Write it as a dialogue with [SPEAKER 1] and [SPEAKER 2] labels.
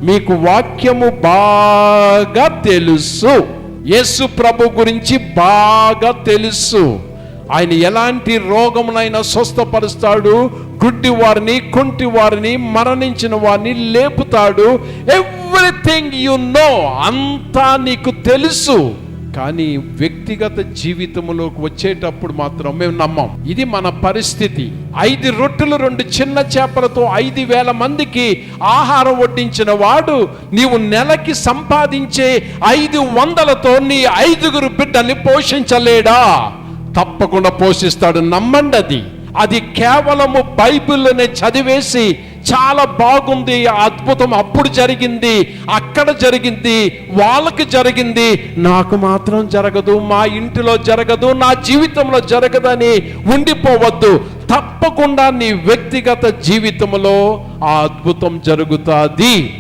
[SPEAKER 1] మీకు వాక్యము బాగా తెలుసు. యేసు ప్రభు గురించి బాగా తెలుసు. ఆయన ఎలాంటి రోగమునైనా స్వస్థపరుస్తాడు, గుడ్డి వారిని, కుంటి వారిని, మరణించిన వారిని లేపుతాడు. ఎవ్రీథింగ్ యు నో, అంతా నీకు తెలుసు. కానీ వ్యక్తిగత జీవితంలోకి వచ్చేటప్పుడు మాత్రం మేము నమ్మం. ఇది మన పరిస్థితి. 5 రొట్టెలు 2 చిన్న చేపలతో 5,000 మందికి ఆహారం వడ్డించిన వాడు నీవు నెలకి సంపాదించే 500లతో నీ 5గురు బిడ్డల్ని పోషించలేడా? తప్పకుండా పోషిస్తాడు. నమ్మండి. అది కేవలము బైబిల్లోనే చదివేసి చాలా బాగుంది, అద్భుతం అప్పుడు జరిగింది, అక్కడ జరిగింది, వాళ్ళకి జరిగింది, నాకు మాత్రం జరగదు, మా ఇంటిలో జరగదు, నా జీవితంలో జరగదని ఉండిపోవద్దు. తప్పకుండా నీ వ్యక్తిగత జీవితంలో ఆ అద్భుతం జరుగుతుంది.